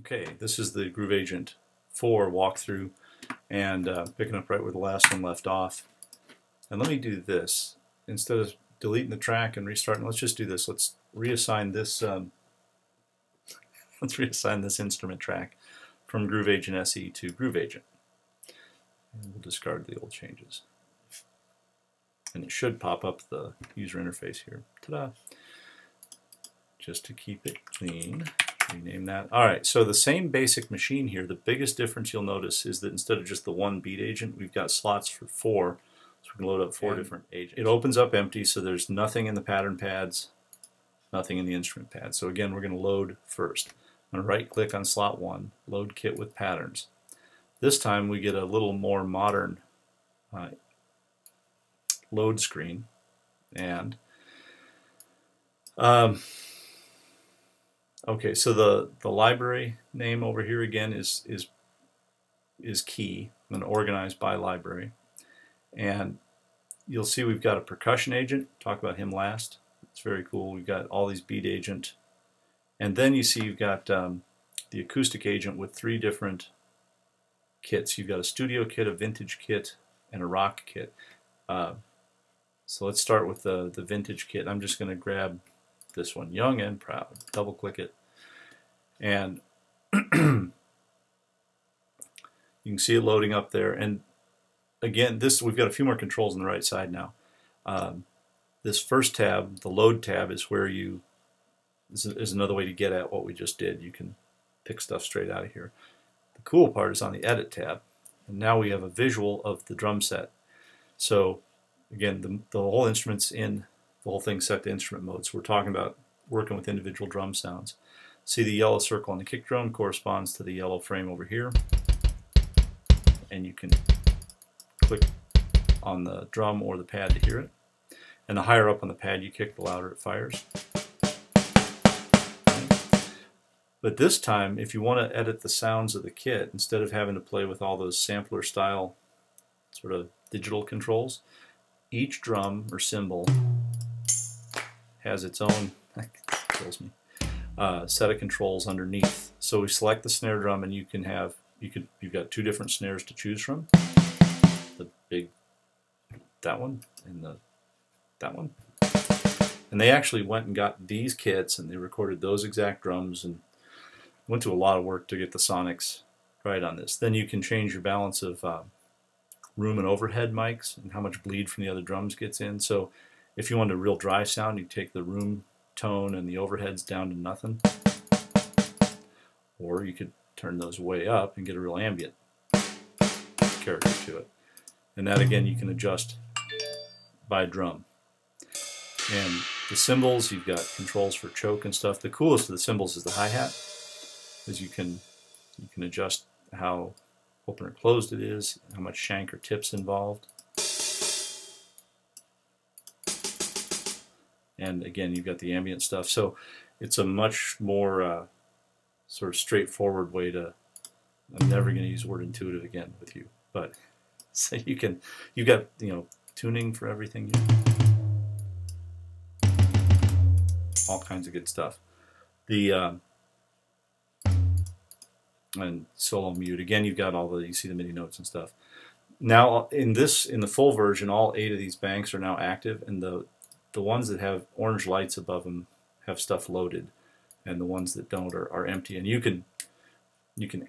Okay, this is the Groove Agent 4 walkthrough, and picking up right where the last one left off. And let me do this. Instead of deleting the track and restarting, let's just do this. Let's reassign this instrument track from Groove Agent SE to Groove Agent. And we'll discard the old changes. And it should pop up the user interface here. Ta-da! Just to keep it clean. Rename that. Alright, so the same basic machine here. The biggest difference you'll notice is that instead of just the one beat agent, we've got slots for 4. So we can load up 4 different agents. It opens up empty, so there's nothing in the pattern pads, nothing in the instrument pads. So again, we're going to load first. I'm going to right click on slot 1, load kit with patterns. This time we get a little more modern load screen, and okay, so the library name over here again is key. I'm going to organize by library, and you'll see we've got a percussion agent. Talk about him last. It's very cool. We've got all these beat agent, and then you see you've got the acoustic agent with 3 different kits. You've got a studio kit, a vintage kit, and a rock kit. So let's start with the vintage kit. I'm just going to grab this one, Young and Proud. Double click it, and you can see it loading up there. And again, we've got a few more controls on the right side now. This first tab, the load tab, is where is another way to get at what we just did. You can pick stuff straight out of here. The cool part is on the edit tab, and now we have a visual of the drum set. So again, the whole instrument's in, the whole thing's set to instrument mode. So we're talking about working with individual drum sounds. See, the yellow circle on the kick drum corresponds to the yellow frame over here, and you can click on the drum or the pad to hear it. And the higher up on the pad you kick, the louder it fires. But this time, if you want to edit the sounds of the kit, instead of having to play with all those sampler style sort of digital controls, each drum or cymbal has its own set of controls underneath. So we select the snare drum, and you've got 2 different snares to choose from. The big, that one, and that one. And they actually went and got these kits, and they recorded those exact drums, and went to a lot of work to get the sonics right on this. Then you can change your balance of room and overhead mics and how much bleed from the other drums gets in. So if you want a real dry sound, you take the room tone and the overheads down to nothing. Or you could turn those way up and get a real ambient character to it. And that again you can adjust by drum. And the cymbals, you've got controls for choke and stuff. The coolest of the cymbals is the hi-hat, because you can adjust how open or closed it is, how much shank or tips involved. And again, you've got the ambient stuff. So it's a much more sort of straightforward way to, I'm never going to use the word intuitive again with you, but so you've got, tuning for everything here. All kinds of good stuff. And solo mute. Again, you've got you see the MIDI notes and stuff. Now in the full version, all 8 of these banks are now active, and the ones that have orange lights above them have stuff loaded, and the ones that don't are empty. And you can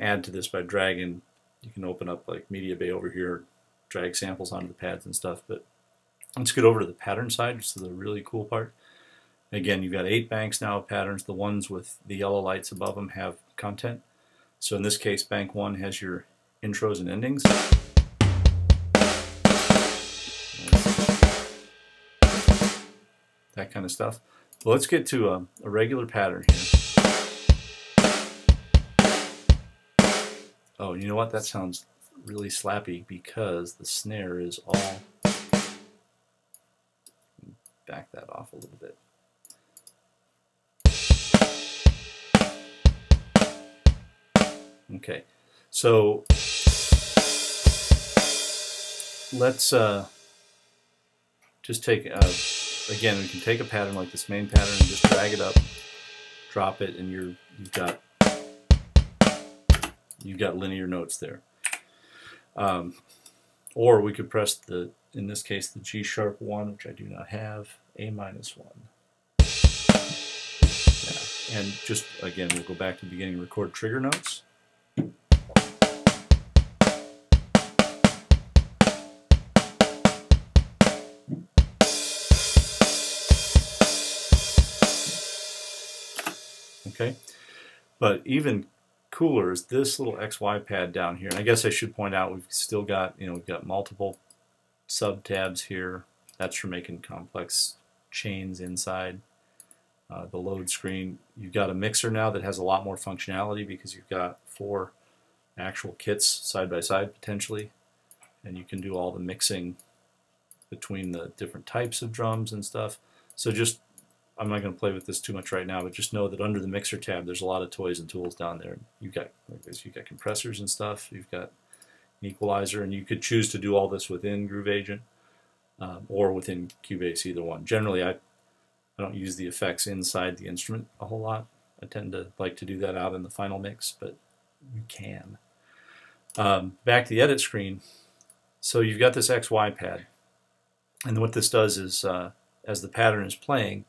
add to this by dragging. You can open up like Media Bay over here, drag samples onto the pads and stuff. But let's get over to the pattern side, which is the really cool part. Again, you've got 8 banks now of patterns. The ones with the yellow lights above them have content. So in this case, bank 1 has your intros and endings. That kind of stuff. Well, let's get to a regular pattern here. Oh, you know what? That sounds really slappy because the snare is all... Back that off a little bit. Okay, so let's just take, again, we can take a pattern like this main pattern and just drag it up, drop it, and you've got you've got linear notes there. Or we could press the, in this case, the G sharp 1, which I do not have, A minus 1. Yeah. And just, again, we'll go back to the beginning, record trigger notes. Okay, but even cooler is this little XY pad down here. And I guess I should point out we've still got, we've got multiple sub tabs here. That's for making complex chains inside the load screen. You've got a mixer now that has a lot more functionality because you've got 4 actual kits side by side potentially, and you can do all the mixing between the different types of drums and stuff. So just, I'm not going to play with this too much right now, but just know that under the mixer tab there's a lot of toys and tools down there. You've got, like this, you've got compressors and stuff, you've got an equalizer, and you could choose to do all this within Groove Agent or within Cubase, either one. Generally I don't use the effects inside the instrument a whole lot. I tend to like to do that out in the final mix, but you can. Back to the edit screen. So you've got this XY pad, and what this does is as the pattern is playing,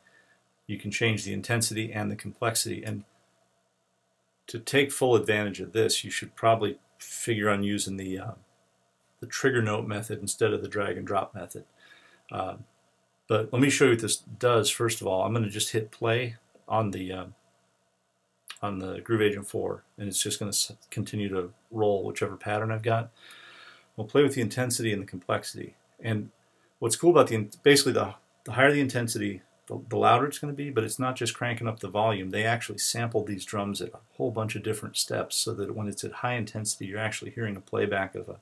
you can change the intensity and the complexity. And to take full advantage of this, you should probably figure on using the trigger note method instead of the drag and drop method. But let me show you what this does. First of all, I'm going to just hit play on the Groove Agent 4, and it's just going to continue to roll whichever pattern I've got. We'll play with the intensity and the complexity. And what's cool about basically the higher the intensity, the louder it's going to be, but it's not just cranking up the volume. They actually sampled these drums at a whole bunch of different steps so that when it's at high intensity, you're actually hearing a playback of a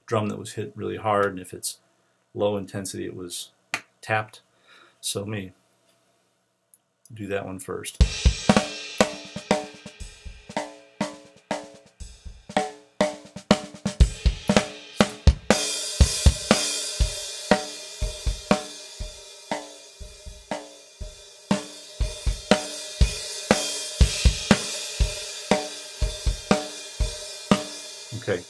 drum that was hit really hard, and if it's low intensity, it was tapped. So let me do that one first. Okay,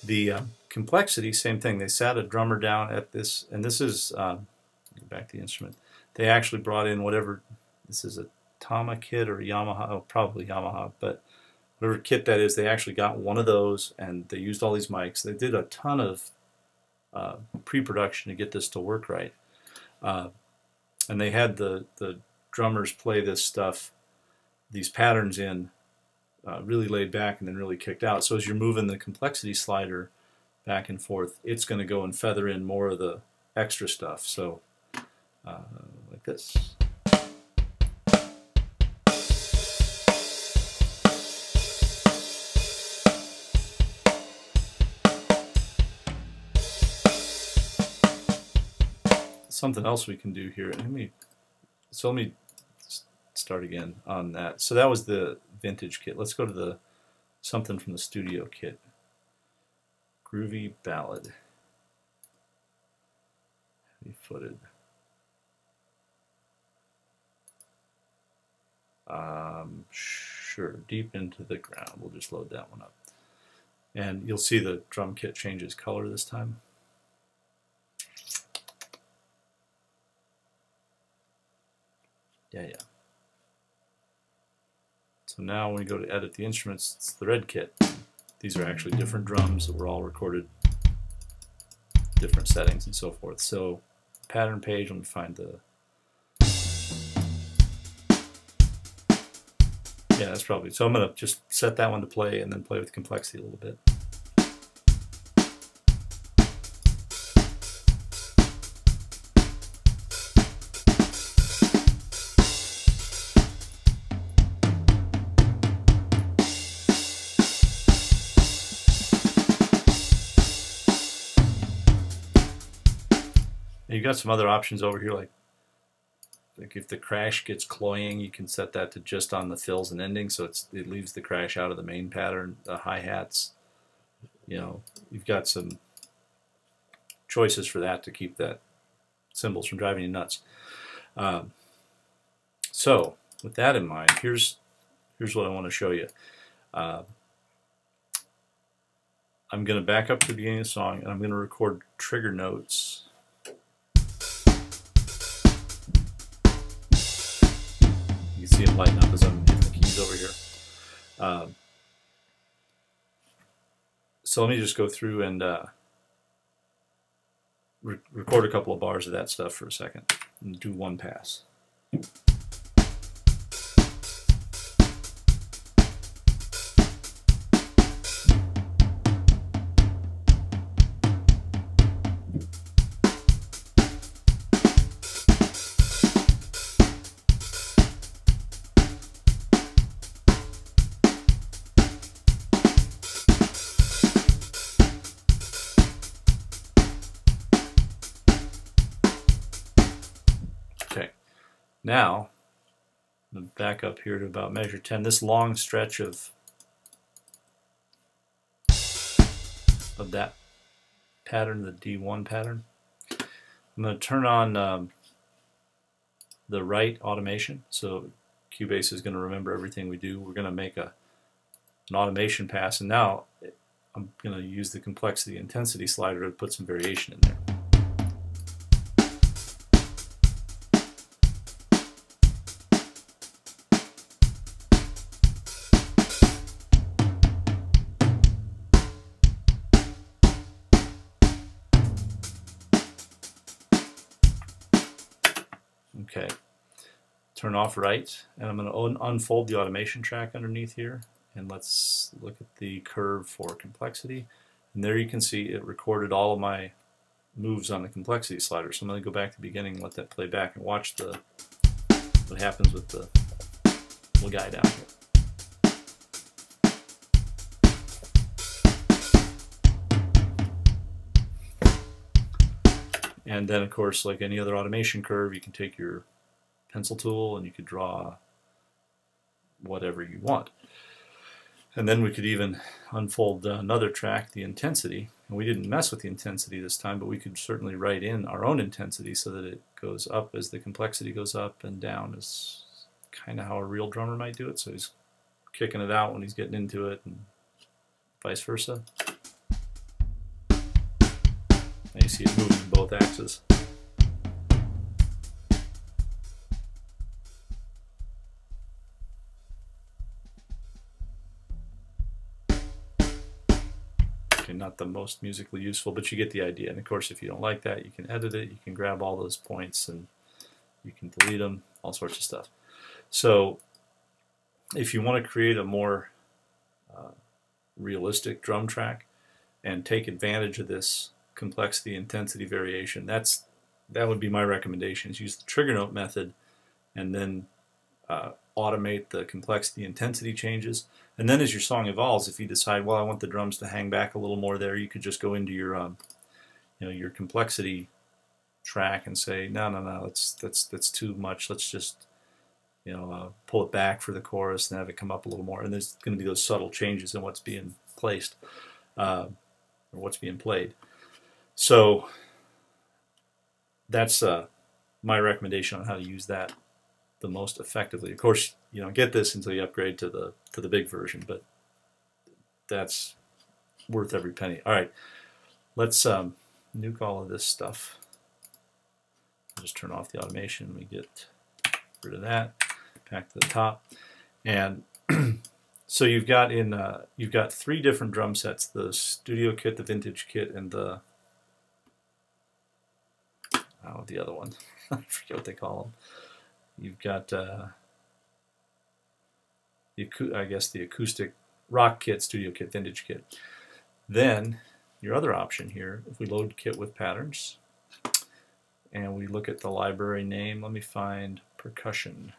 the complexity, same thing. They sat a drummer down at this, and this is, back to the instrument, they actually brought in whatever, this is a Tama kit or a Yamaha, oh, probably Yamaha, but whatever kit that is, they actually got one of those, and they used all these mics. They did a ton of pre-production to get this to work right. And they had the drummers play this stuff, these patterns in, really laid back and then really kicked out. So as you're moving the complexity slider back and forth, it's going to go and feather in more of the extra stuff. So like this. Something else we can do here. Let me start again on that. So that was the vintage kit. Let's go to the something from the studio kit. Groovy ballad. Heavy footed. Sure, deep into the ground. We'll just load that one up. And you'll see the drum kit changes color this time. Yeah. So now when we go to edit the instruments, it's the red kit. These are actually different drums that were all recorded, different settings and so forth. So pattern page, let me find the, yeah, that's probably, so I'm going to just set that one to play and then play with complexity a little bit. You've got some other options over here, like if the crash gets cloying, you can set that to just on the fills and endings, so it leaves the crash out of the main pattern. The hi-hats, you've got some choices for that to keep that cymbals from driving you nuts. So with that in mind, here's what I want to show you. I'm going to back up to the beginning of the song, and I'm going to record trigger notes. You can see them lighting up as I'm hitting the keys over here. So let me just go through and record a couple of bars of that stuff for a second and do one pass. Okay, now I'm going to back up here to about measure 10. This long stretch of that pattern, the D1 pattern, I'm going to turn on the right automation. So Cubase is going to remember everything we do. We're going to make an automation pass, and now I'm going to use the complexity intensity slider to put some variation in there. Okay, turn off right, and I'm going to unfold the automation track underneath here, and let's look at the curve for complexity. And there you can see it recorded all of my moves on the complexity slider. So I'm going to go back to the beginning and let that play back and watch what happens with the little guy down here. And then, of course, like any other automation curve, you can take your pencil tool and you could draw whatever you want. And then we could even unfold another track, the intensity. And we didn't mess with the intensity this time, but we could certainly write in our own intensity so that it goes up as the complexity goes up, and down is kind of how a real drummer might do it. So he's kicking it out when he's getting into it, and vice versa. And you see it moving in both axes. Okay, not the most musically useful, but you get the idea. And of course, if you don't like that, you can edit it. You can grab all those points and you can delete them, all sorts of stuff. So if you want to create a more realistic drum track and take advantage of this complexity intensity variation, that would be my recommendation, is use the trigger note method and then automate the complexity intensity changes. And then as your song evolves, if you decide, well, I want the drums to hang back a little more there, you could just go into your your complexity track and say, no, that's too much. Let's just pull it back for the chorus and have it come up a little more. And there's going to be those subtle changes in what's being placed or what's being played. So that's my recommendation on how to use that the most effectively. Of course, you don't get this until you upgrade to the big version, but that's worth every penny. All right, let's nuke all of this stuff. Just turn off the automation. We get rid of that. Back to the top, and so you've got three different drum sets: the studio kit, the vintage kit, and the other one. I forget what they call them. You've got I guess the acoustic rock kit, studio kit, vintage kit. Then your other option here, if we load kit with patterns and we look at the library name, let me find percussion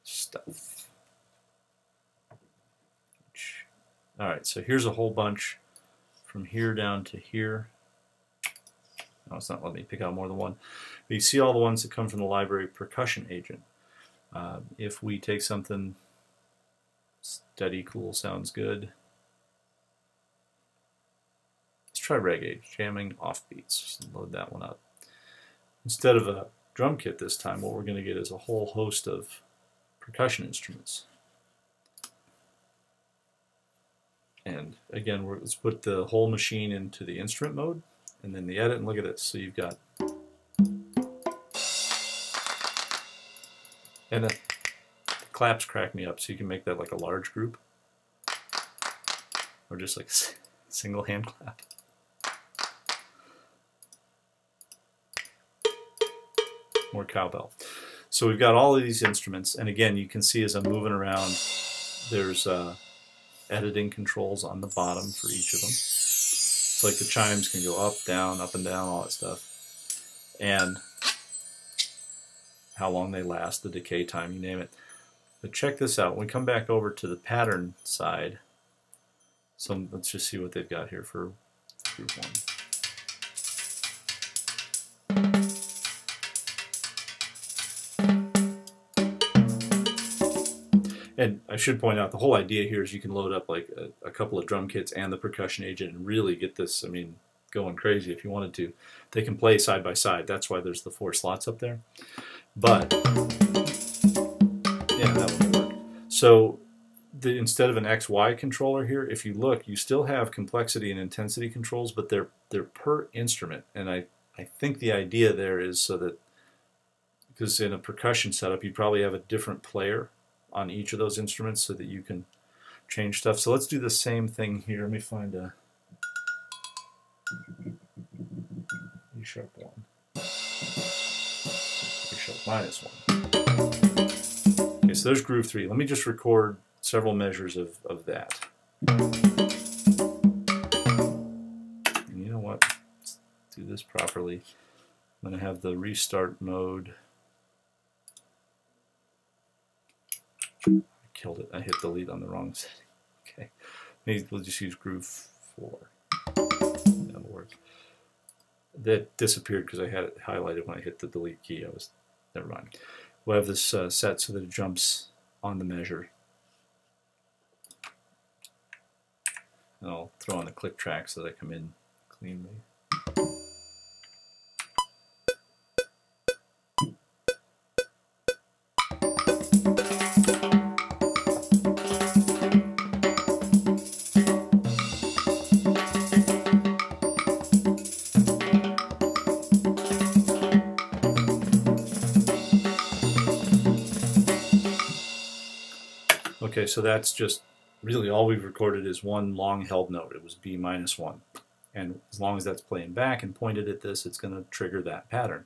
stuff. Alright, so here's a whole bunch from here down to here. No, it's not letting me pick out more than one. But you see all the ones that come from the library percussion agent. If we take something steady, cool, sounds good. Let's try reggae, jamming offbeats. Load that one up. Instead of a drum kit this time, what we're going to get is a whole host of percussion instruments. And again, let's put the whole machine into the instrument mode, and then the edit, and look at this. So you've got, and the claps crack me up, so you can make that like a large group, or just like a single hand clap. More cowbell. So we've got all of these instruments, and again, you can see as I'm moving around, there's editing controls on the bottom for each of them. So like the chimes can go up, down, up and down, all that stuff. And how long they last, the decay time, you name it. But check this out. When we come back over to the pattern side, so let's just see what they've got here for group 1. And I should point out, the whole idea here is you can load up like a couple of drum kits and the percussion agent and really get this, I mean, going crazy if you wanted to. They can play side by side. That's why there's the 4 slots up there. But, yeah, that would work. So instead of an XY controller here, if you look, you still have complexity and intensity controls, but they're per instrument. And I think the idea there is so that, because in a percussion setup, you'd probably have a different player on each of those instruments so that you can change stuff. So let's do the same thing here. Let me find a E sharp 1. E sharp -1. Okay, so there's groove 3. Let me just record several measures of that. And you know what? Let's do this properly. I'm going to have the restart mode. I killed it. I hit delete on the wrong setting. Okay. Maybe we'll just use groove 4. That'll work. That disappeared because I had it highlighted when I hit the delete key. Never mind. We'll have this set so that it jumps on the measure. And I'll throw on the click track so that I come in cleanly. Okay, so that's just really all we've recorded is one long held note. It was B -1. And as long as that's playing back and pointed at this, it's going to trigger that pattern.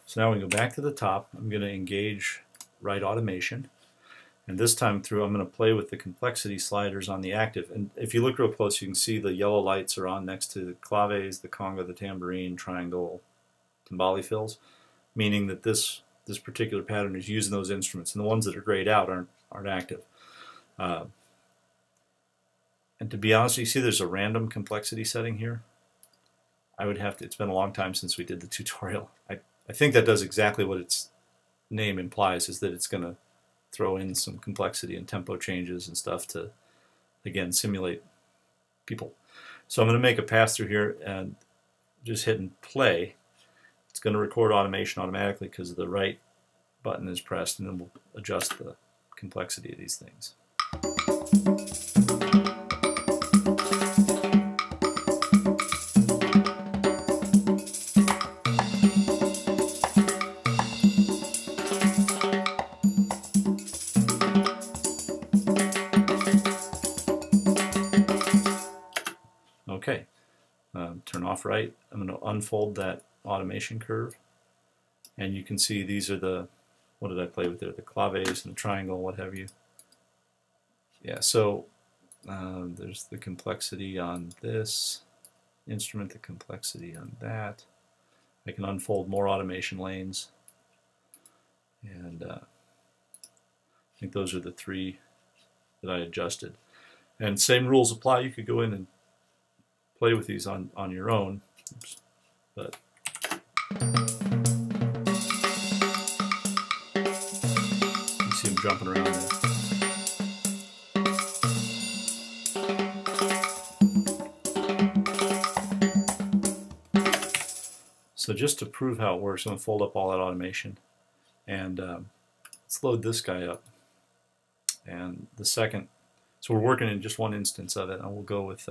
So now we go back to the top. I'm going to engage right automation. And this time through, I'm going to play with the complexity sliders on the active. And if you look real close, you can see the yellow lights are on next to the claves, the conga, the tambourine, triangle, timbali fills, meaning that this particular pattern is using those instruments. And the ones that are grayed out aren't active. And to be honest, you see there's a random complexity setting here. I would have to, it's been a long time since we did the tutorial. I think that does exactly what its name implies, is that it's going to throw in some complexity and tempo changes and stuff to, again, simulate people. So I'm going to make a pass through here and just hitting play. It's going to record automation automatically because the right button is pressed, and then we'll adjust the complexity of these things. Okay, turn off right. I'm going to unfold that automation curve, and you can see these are the, what did I play with there? The claves and the triangle, what have you. Yeah, so there's the complexity on this instrument, the complexity on that. I can unfold more automation lanes, and I think those are the 3 that I adjusted. And same rules apply. You could go in and play with these on your own. Oops. But you see them jumping around there. So just to prove how it works, I'm going to fold up all that automation, and let's load this guy up. And the second So we're working in just one instance of it, and we'll go with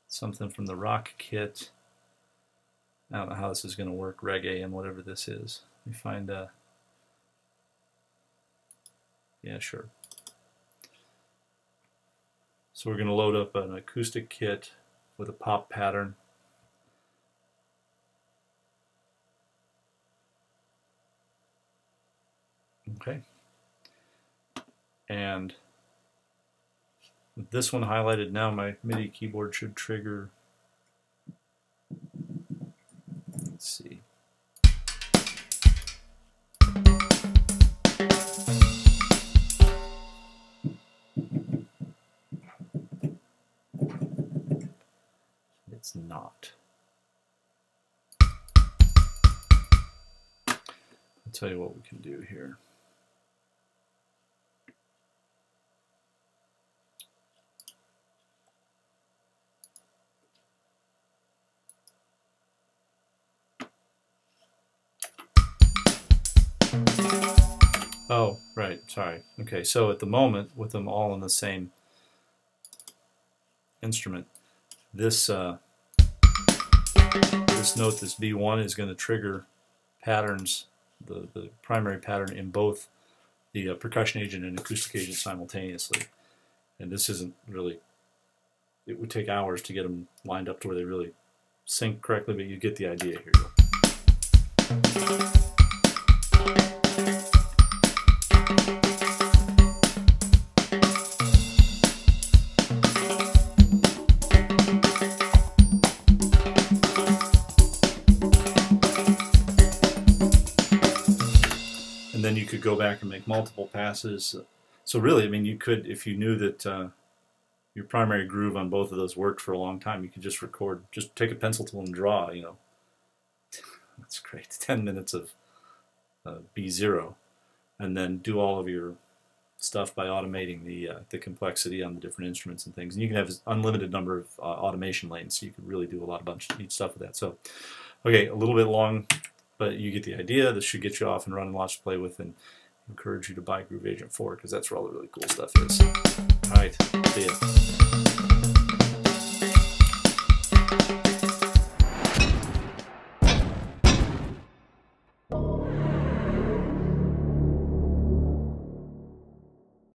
something from the rock kit. I don't know how this is going to work, reggae and whatever this is. Let me find yeah, sure. So we're going to load up an acoustic kit with a pop pattern. Okay. And with this one highlighted now, my MIDI keyboard should trigger. Let's see. It's not. I'll tell you what we can do here. Oh, right, sorry. Okay, so at the moment, with them all in the same instrument, this this note, this B1, is going to trigger patterns, the primary pattern in both the percussion agent and acoustic agent simultaneously. And this isn't really, it would take hours to get them lined up to where they really sync correctly, but you get the idea here. And then you could go back and make multiple passes. So really, I mean, you could, if you knew that your primary groove on both of those worked for a long time, you could just record, just take a pencil tool and draw, you know. That's great. 10 minutes of B0, and then do all of your stuff by automating the complexity on the different instruments and things. And you can have an unlimited number of automation lanes, so you could really do a lot of neat stuff with that. So, okay, a little bit long, but you get the idea. This should get you off and running, lots to play with, and encourage you to buy Groove Agent 4 because that's where all the really cool stuff is. All right, see ya.